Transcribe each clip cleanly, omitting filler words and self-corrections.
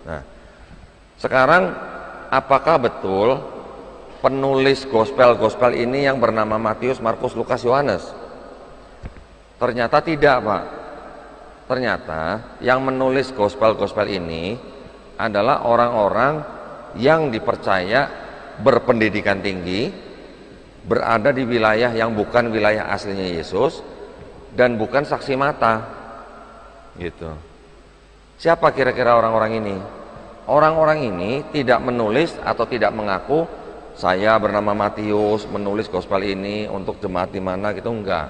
Nah, sekarang apakah betul penulis gospel ini yang bernama Matius, Markus, Lukas, Yohanes? Ternyata tidak, Pak. Ternyata yang menulis gospel ini adalah orang-orang yang dipercaya berpendidikan tinggi, berada di wilayah yang bukan wilayah aslinya Yesus, dan bukan saksi mata. Gitu. Siapa kira-kira orang-orang ini? Orang-orang ini tidak menulis atau tidak mengaku saya bernama Matius menulis gospel ini untuk jemaat di mana gitu, enggak.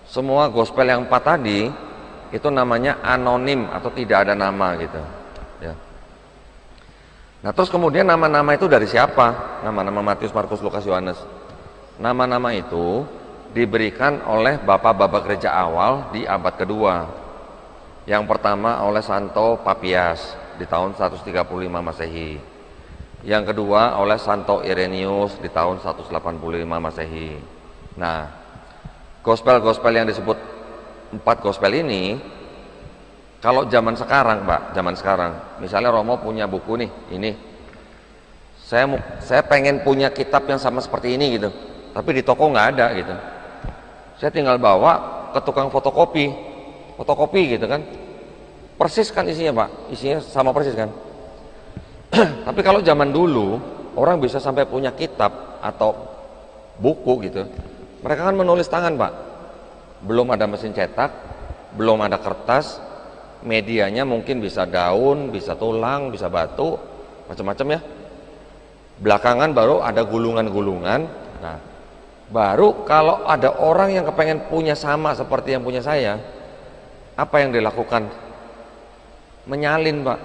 Semua gospel yang 4 tadi itu namanya anonim atau tidak ada nama gitu. Ya. Nah terus kemudian nama-nama itu dari siapa? Nama-nama Matius, Markus, Lukas, Yohanes. Nama-nama itu diberikan oleh bapak-bapak gereja awal di abad kedua. Yang pertama oleh Santo Papias di tahun 135 Masehi. Yang kedua oleh Santo Irenaeus di tahun 185 Masehi. Nah, gospel yang disebut 4 gospel ini, kalau zaman sekarang, Pak, zaman sekarang, misalnya Romo punya buku nih, ini, saya pengen punya kitab yang sama seperti ini gitu, tapi di toko nggak ada gitu. Saya tinggal bawa ke tukang fotokopi gitu kan, persis kan isinya, Pak, isinya sama persis kan. Tapi kalau zaman dulu orang bisa sampai punya kitab atau buku gitu, mereka kan menulis tangan, Pak. Belum ada mesin cetak, belum ada kertas, medianya mungkin bisa daun, bisa tulang, bisa batu, macam-macam ya. Belakangan baru ada gulungan-gulungan. Nah, baru kalau ada orang yang kepengen punya sama seperti yang punya saya, apa yang dilakukan? Menyalin, Pak.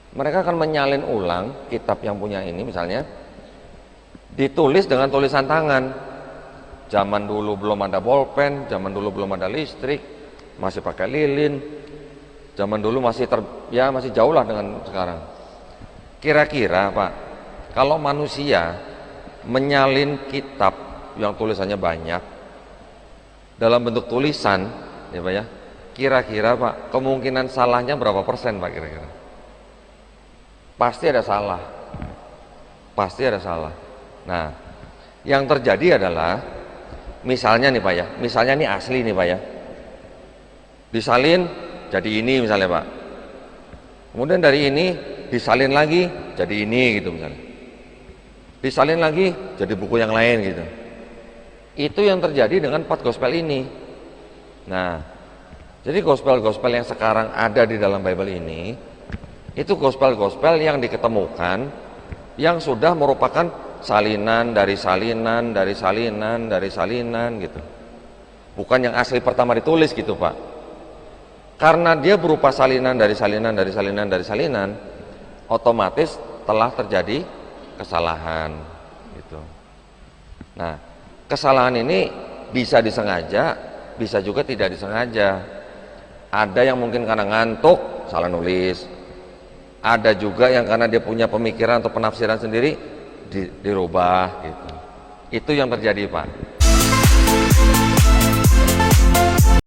Mereka akan menyalin ulang kitab yang punya ini misalnya, ditulis dengan tulisan tangan. Zaman dulu belum ada bolpen, zaman dulu belum ada listrik, masih pakai lilin. Zaman dulu masih masih jauh lah dengan sekarang. Kira-kira, Pak, kalau manusia menyalin kitab yang tulisannya banyak dalam bentuk tulisan, ya Pak ya, kira-kira Pak, kemungkinan salahnya berapa persen, Pak, kira-kira? Pasti ada salah. Pasti ada salah. Nah, yang terjadi adalah misalnya nih Pak ya, misalnya ini asli nih Pak ya, disalin jadi ini misalnya Pak, kemudian dari ini disalin lagi jadi ini gitu misalnya, disalin lagi jadi buku yang lain gitu. Itu yang terjadi dengan 4 gospel ini. Nah, jadi gospel yang sekarang ada di dalam Bible ini, itu gospel yang diketemukan yang sudah merupakan salinan dari salinan gitu, bukan yang asli pertama ditulis gitu Pak. Karena dia berupa salinan dari salinan, otomatis telah terjadi kesalahan gitu. Nah, kesalahan ini bisa disengaja, bisa juga tidak disengaja. Ada yang mungkin karena ngantuk salah nulis, ada juga yang karena dia punya pemikiran atau penafsiran sendiri dirubah gitu. Itu yang terjadi Pak.